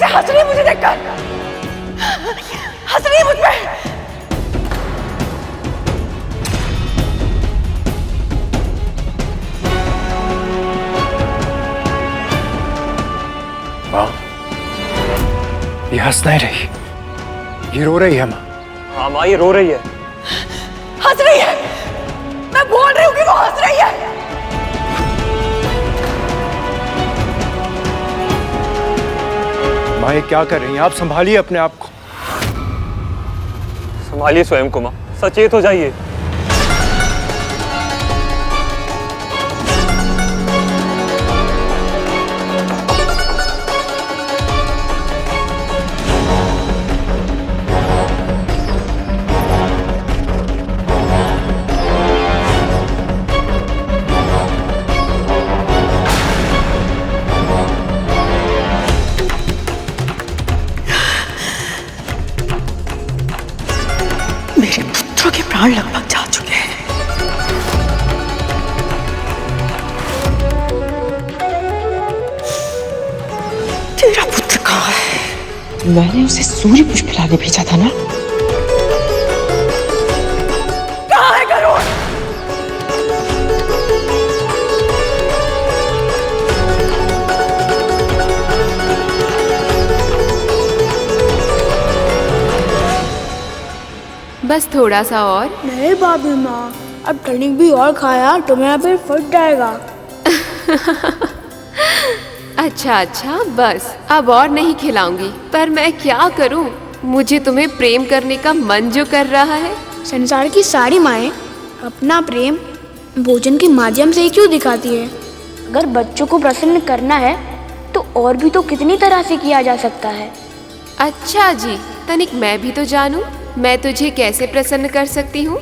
हंस रही मुझे देखकर, हंस रही मुझ पे। माँ, ये हंस नहीं रही, ये रो रही है माँ। हाँ माँ, ये रो रही है। हंस रही है, मैं बोल रही हूँ कि वो हंस रही है। माँ, ये क्या कर रही हैं आप? संभालिए अपने आप को। संभालिए स्वयं को माँ, सचेत हो जाइए। मेरे पुत्रों के प्राण लगभग जा चुके हैं। तेरा पुत्र कहाँ है? मैंने उसे सूर्य पुष्प लाने भेजा था ना। कहाँ है गरुड़? बस थोड़ा सा और। नहीं भाभी माँ, अब टॉनिक भी और खाया तो मेरा पेट फट जाएगा। अच्छा, बस अब और नहीं खिलाऊंगी। पर मैं क्या करूं? मुझे तुम्हें प्रेम करने का मन जो कर रहा है। संसार की सारी माएं अपना प्रेम भोजन के माध्यम से ही क्यों दिखाती है? अगर बच्चों को प्रसन्न करना है तो और भी तो कितनी तरह से किया जा सकता है। अच्छा जी, तनिक मैं भी तो जानूं, मैं तुझे कैसे प्रसन्न कर सकती हूँ?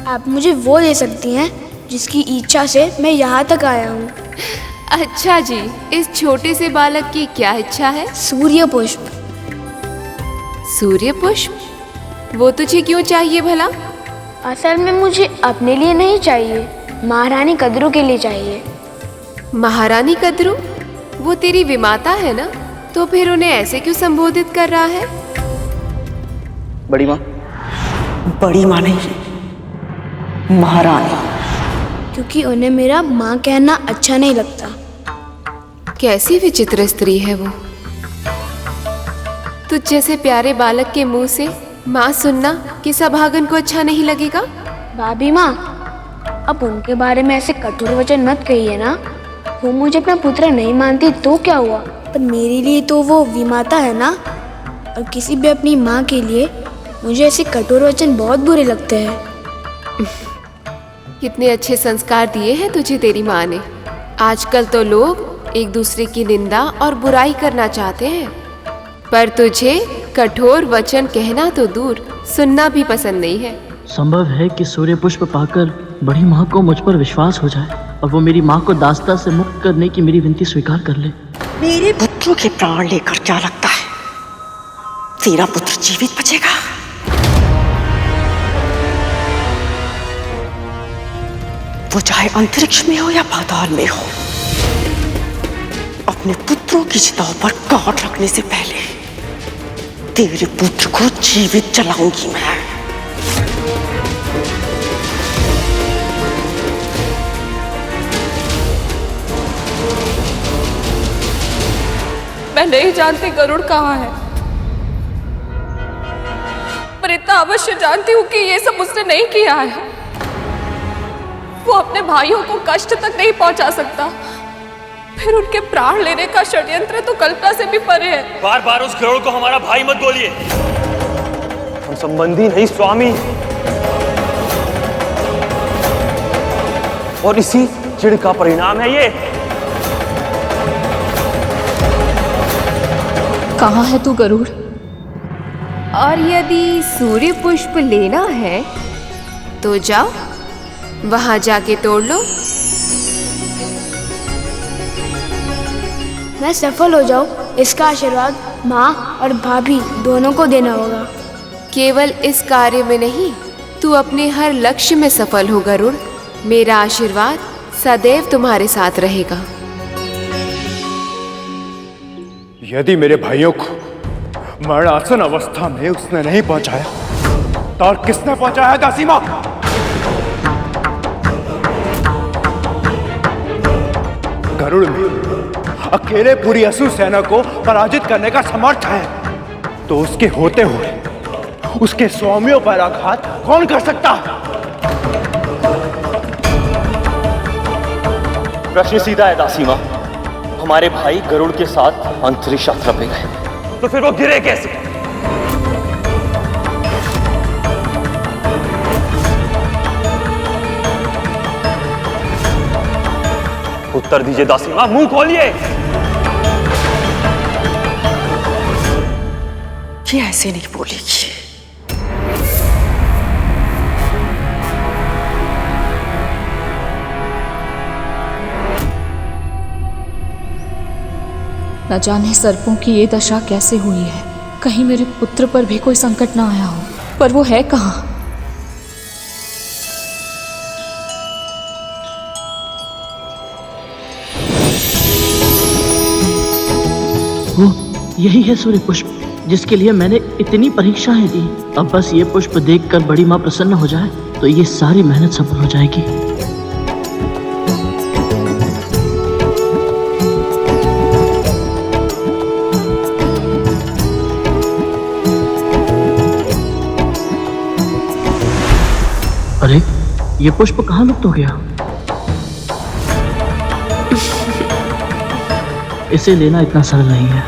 आप मुझे वो दे सकती हैं जिसकी इच्छा से मैं यहाँ तक आया हूँ। अच्छा जी, इस छोटे से बालक की क्या इच्छा है? सूर्य पुष्प। सूर्य पुष्प? वो तुझे क्यों चाहिए भला? असल में मुझे अपने लिए नहीं चाहिए, महारानी कद्रू के लिए चाहिए। महारानी कद्रू? वो तेरी विमाता है ना, तो फिर उन्हें ऐसे क्यों संबोधित कर रहा है? बड़ी माँ। बड़ी माँ नहीं, महारानी। क्योंकि उन्हें मेरा माँ कहना अच्छा नहीं लगता। कैसी विचित्र स्त्री है वो। तुझ जैसे प्यारे बालक के मुंह से माँ सुनना कि सभागन को अच्छा नहीं लगेगा। भाभी माँ, अब उनके बारे में ऐसे कठोर वचन मत कहिए ना। वो मुझे अपना पुत्र नहीं मानती तो क्या हुआ, पर मेरे लिए तो वो विमाता है ना। और किसी भी अपनी माँ के लिए मुझे ऐसे कठोर वचन बहुत बुरे लगते हैं। कितने अच्छे संस्कार दिए हैं तुझे तेरी माँ ने। आजकल तो लोग एक दूसरे की निंदा और बुराई करना चाहते हैं, पर तुझे कठोर वचन कहना तो दूर, सुनना भी पसंद नहीं है। संभव है कि सूर्य पुष्प पाकर बड़ी माँ को मुझ पर विश्वास हो जाए और वो मेरी माँ को दास्ता से मुक्त करने की मेरी विनती स्वीकार कर ले। मेरे पुत्रों के प्राण लेकर क्या लगता है तेरा पुत्र जीवित बचेगा? वो चाहे अंतरिक्ष में हो या पाताल में हो, अपने पुत्रों की चिताओं पर काट रखने से पहले तेरे पुत्र को जीवित जलाऊंगी मैं नहीं जानती गरुड़ कहाँ है, पर इतना अवश्य जानती हूँ कि ये सब उसने नहीं किया है। वो अपने भाइयों को कष्ट तक नहीं पहुंचा सकता, फिर उनके प्राण लेने का षड्यंत्र तो कल्पना से भी परे है। बार बार उस गरुड़ को हमारा भाई मत बोलिए। हम संबंधी नहीं, स्वामी। और इसी चिढ़ का परिणाम है ये। कहाँ है तू गरुड़? और यदि सूर्य पुष्प लेना है तो जाओ, वहां जाके तोड़ लो। मैं सफल हो जाऊं, इसका आशीर्वाद माँ और भाभी दोनों को देना होगा। केवल इस कार्य में नहीं, तू अपने हर लक्ष्य में सफल हो गरुड़। मेरा आशीर्वाद सदैव तुम्हारे साथ रहेगा। यदि मेरे भाइयों को मरणासन अवस्था में उसने नहीं पहुंचाया तो और किसने पहुंचाया दासीमा? गरुड़ में अकेले पूरी असुर सेना को पराजित करने का समर्थ है, तो उसके होते हुए उसके स्वामियों पर आघात कौन कर सकता? प्रश्न सीधा है दासीमा, हमारे भाई गरुड़ के साथ अंतरिक्ष यात्रा पे गए, तो फिर वो गिरे कैसे? उत्तर दीजिए दासीमा, मुंह खोलिए। ये ऐसे नहीं बोलेगी। न जाने सर्पों की ये दशा कैसे हुई है। कहीं मेरे पुत्र पर भी कोई संकट ना आया हो, पर वो है कहाँ? वो यही है सूर्य पुष्प जिसके लिए मैंने इतनी परीक्षाएं दी। अब बस ये पुष्प देखकर बड़ी माँ प्रसन्न हो जाए तो ये सारी मेहनत सफल हो जाएगी। अरे ये पुष्प कहाँ लुप्त हो गया? इसे लेना इतना सरल नहीं है।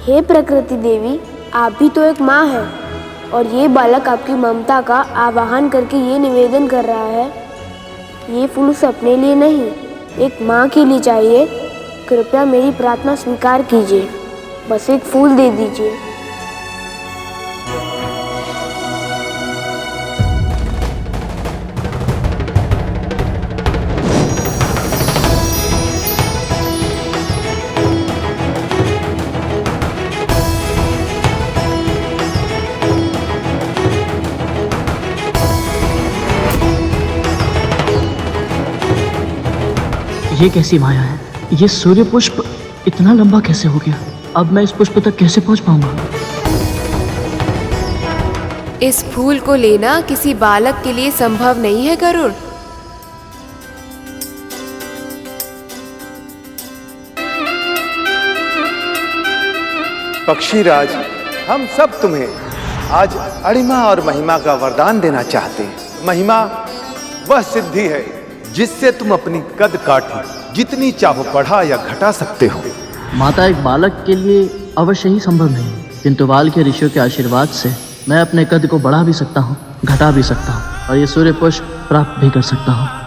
हे प्रकृति देवी, आप भी तो एक माँ है और ये बालक आपकी ममता का आवाहन करके ये निवेदन कर रहा है। ये फूल उसे अपने लिए नहीं, एक माँ के लिए चाहिए। कृपया मेरी प्रार्थना स्वीकार कीजिए, बस एक फूल दे दीजिए। ये कैसी माया है? ये सूर्य पुष्प इतना लंबा कैसे हो गया? अब मैं इस पुष्प तक कैसे पहुंच पाऊंगा? इस फूल को लेना किसी बालक के लिए संभव नहीं है गरुड़। पक्षीराज, हम सब तुम्हें आज अणिमा और महिमा का वरदान देना चाहते हैं। महिमा वह सिद्धि है जिससे तुम अपनी कद काठी जितनी चाहो बढ़ा या घटा सकते हो। माता, एक बालक के लिए अवश्य ही संभव नहीं, किंतु वाल के ऋषियों के आशीर्वाद से मैं अपने कद को बढ़ा भी सकता हूँ, घटा भी सकता हूँ और ये सूर्य पुष्प प्राप्त भी कर सकता हूँ।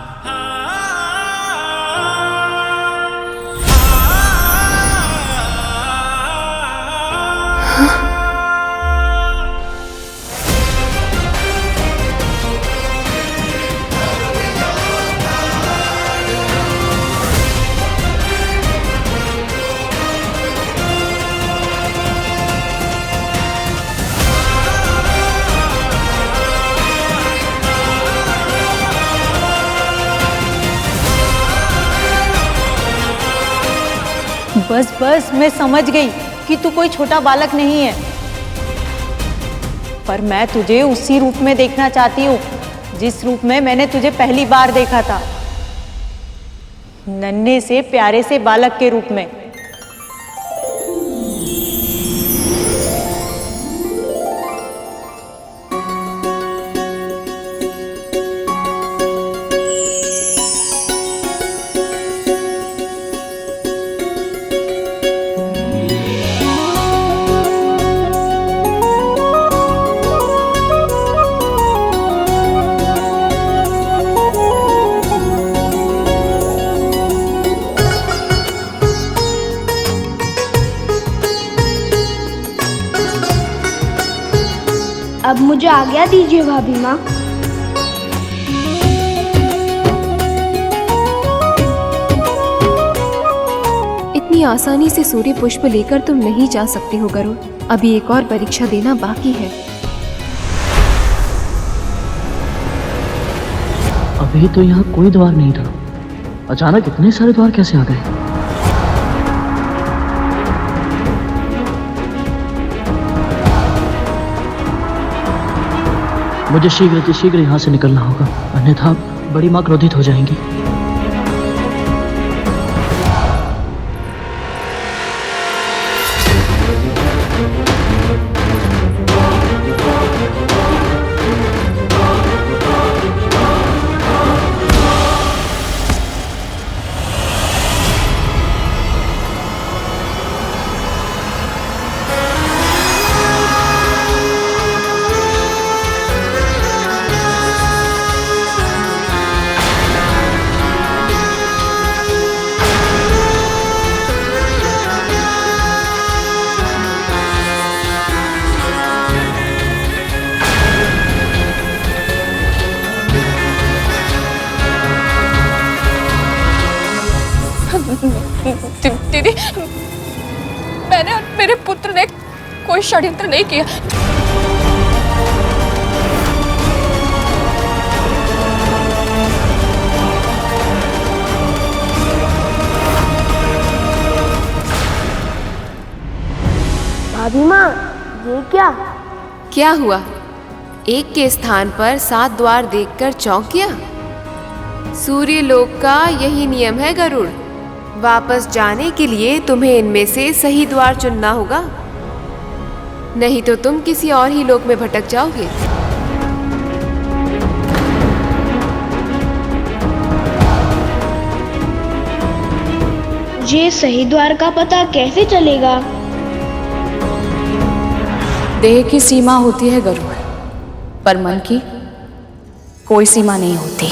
बस बस, मैं समझ गई कि तू कोई छोटा बालक नहीं है, पर मैं तुझे उसी रूप में देखना चाहती हूँ जिस रूप में मैंने तुझे पहली बार देखा था, नन्हे से प्यारे से बालक के रूप में। अब मुझे आज्ञा दीजिए भाभी माँ। इतनी आसानी से सूर्य पुष्प लेकर तुम नहीं जा सकते हो गरुड़। अभी एक और परीक्षा देना बाकी है। अभी तो यहाँ कोई द्वार नहीं था, अचानक इतने सारे द्वार कैसे आ गए? मुझे शीघ्र यहाँ से निकलना होगा, अन्यथा बड़ी माँ क्रोधित हो जाएंगी। दीदी, मैंने और मेरे पुत्र ने कोई षड्यंत्र नहीं किया। भाभी माँ, ये क्या? क्या हुआ? एक के स्थान पर 7 द्वार देखकर चौंक गया? सूर्य लोक का यही नियम है गरुड़। वापस जाने के लिए तुम्हें इनमें से सही द्वार चुनना होगा, नहीं तो तुम किसी और ही लोक में भटक जाओगे। मुझे सही द्वार का पता कैसे चलेगा? देह की सीमा होती है गरुड़, पर मन की कोई सीमा नहीं होती।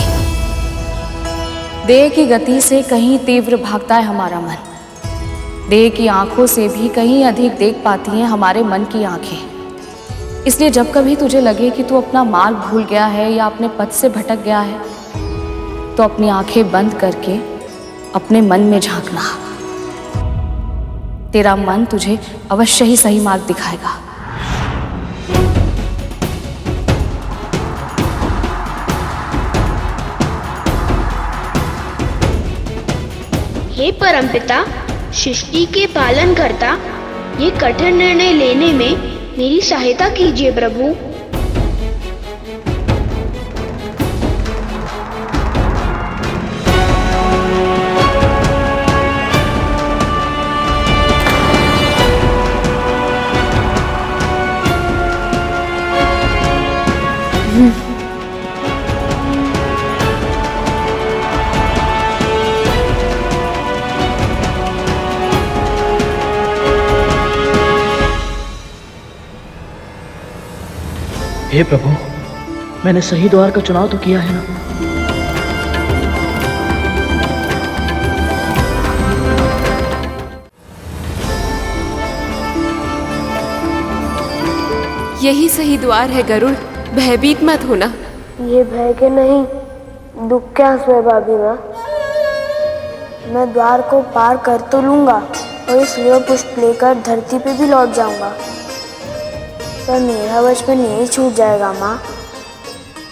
देह की गति से कहीं तीव्र भागता है हमारा मन। देह की आंखों से भी कहीं अधिक देख पाती हैं हमारे मन की आंखें। इसलिए जब कभी तुझे लगे कि तू अपना मार्ग भूल गया है या अपने पथ से भटक गया है, तो अपनी आंखें बंद करके अपने मन में झांकना। तेरा मन तुझे अवश्य ही सही मार्ग दिखाएगा। हे परमपिता, सृष्टि के पालन करता, ये कठिन निर्णय लेने में मेरी सहायता कीजिए प्रभु। हे प्रभु, मैंने सही द्वार का चुनाव तो किया है ना? यही सही द्वार है गरुड़, भयभीत मत होना। ये भय के नहीं, दुख के आंसू है भाभी माँ। मैं द्वार को पार कर तो लूंगा और ये सूर्य पुष्प लेकर धरती पे भी लौट जाऊंगा, पर मेरा बचपन यही छूट जाएगा माँ।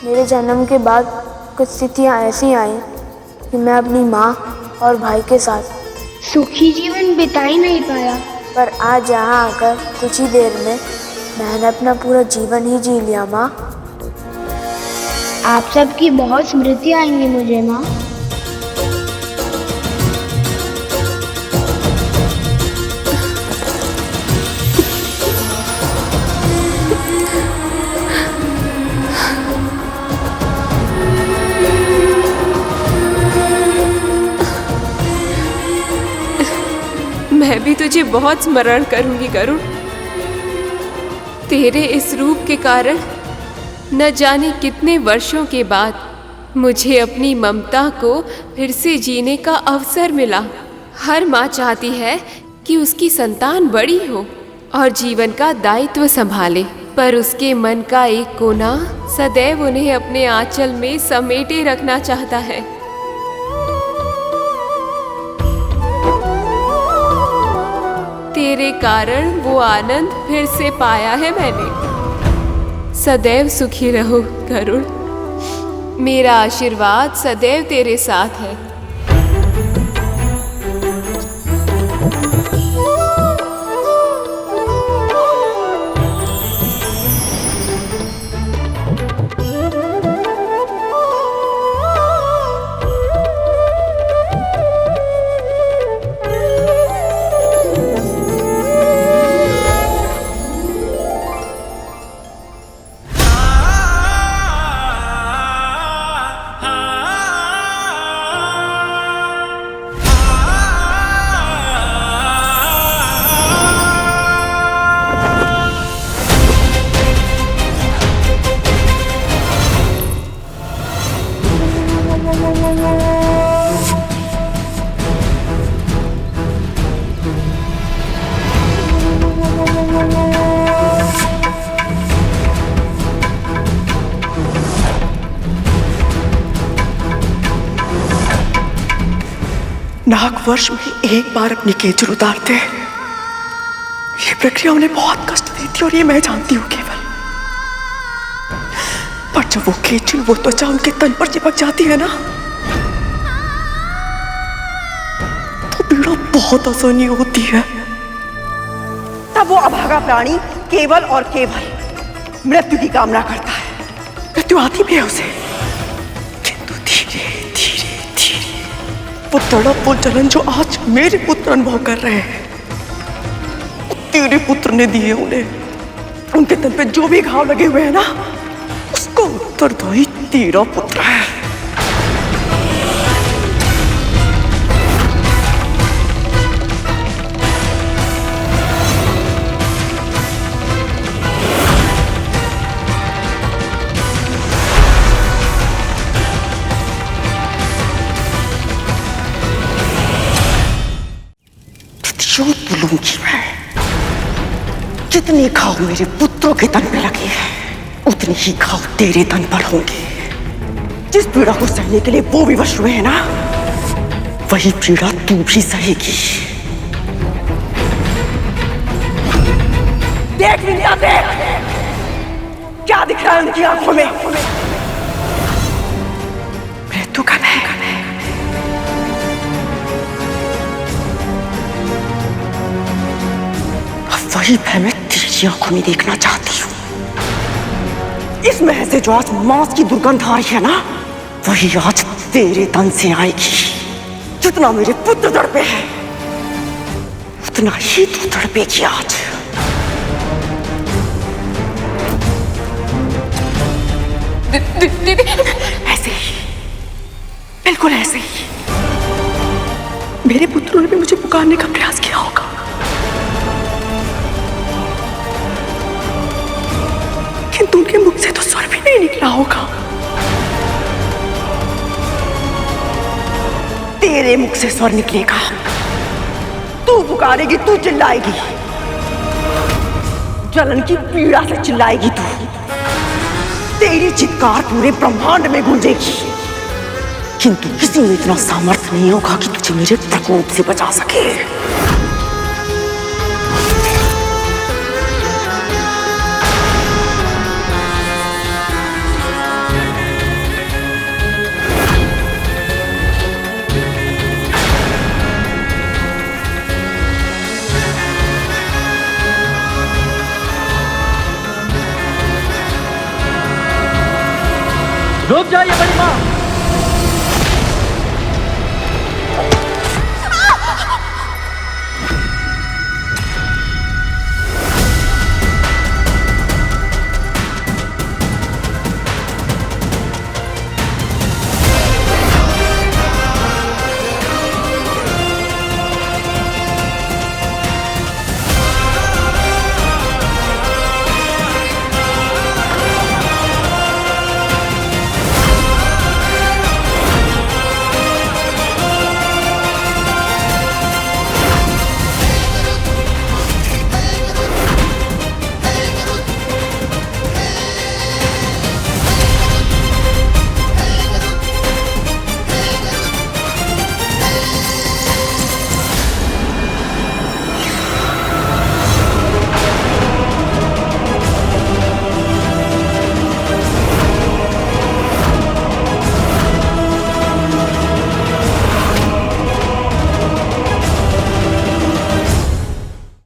मेरे जन्म के बाद कुछ स्थितियाँ ऐसी आई कि मैं अपनी माँ और भाई के साथ सुखी जीवन बिता ही नहीं पाया, पर आज यहाँ आकर कुछ ही देर में मैंने अपना पूरा जीवन ही जी लिया माँ। आप सबकी बहुत स्मृति आएंगी मुझे माँ। मैं भी तुझे बहुत स्मरण करूंगी गरुड़। तेरे इस रूप के कारण न जाने कितने वर्षों के बाद मुझे अपनी ममता को फिर से जीने का अवसर मिला। हर माँ चाहती है कि उसकी संतान बड़ी हो और जीवन का दायित्व संभाले, पर उसके मन का एक कोना सदैव उन्हें अपने आंचल में समेटे रखना चाहता है। तेरे कारण वो आनंद फिर से पाया है मैंने। सदैव सुखी रहो गरुड़। मेरा आशीर्वाद सदैव तेरे साथ है। नाग वर्ष में एक बार अपनी केचुल उतारते हैं। ये प्रक्रिया उन्हें बहुत कष्ट देती और ये मैं जानती हूँ केवल। पर जब वो केचुल वो त्वचा उनके तन पर चिपक जाती है ना, तो पीड़ा बहुत आसानी होती है। तब वो अभागा प्राणी केवल और केवल मृत्यु की कामना करता है। मृत्यु आती भी है उसे, किंतु धीरे धीरे धीरे वो तड़प वो जलन जो आज मेरे पुत्र अनुभव कर रहे हैं, तेरे पुत्र ने दिए उन्हें। उनके तन पे जो भी घाव लगे हुए हैं ना, उसको उत्तरदायी तेरा पुत्र है। जो बोलूंगी मैं, जितने घाव मेरे पुत्रों के तन पे लगे हैं, उतने ही घाव तेरे तन पर होंगे। जिस पीड़ा को सहने के लिए वो विवश हुए हैं ना, वही पीड़ा तू भी सहेगी। देख विद्या, देख क्या दिख रहा है उनकी आंखों में। मृत्यु का नहीं, वही भय मैं तेरी आंखों में देखना चाहती हूँ। इस महल से जो आज मांस की दुर्गंध आ रही है ना, वही आज तेरे तन से आएगी। जितना मेरे पुत्र तड़पे हैं, उतना ही तू तड़पेगी आज। दीदी, ऐसे ही, बिल्कुल ऐसे ही मेरे पुत्रों ने भी मुझे पुकारने का प्रयास किया होगा, किंतु उनके मुख से तो स्वर भी नहीं निकला होगा। तेरे मुख से स्वर निकलेगा। तू पुकारेगी, तू चिल्लाएगी, जलन की पीड़ा से चिल्लाएगी तू। तेरी चित्कार पूरे ब्रह्मांड में गूंजेगी, किंतु किसी में इतना सामर्थ्य नहीं होगा कि तुझे मेरे प्रकोप से बचा सके। रुक जाइए बड़ी माँ।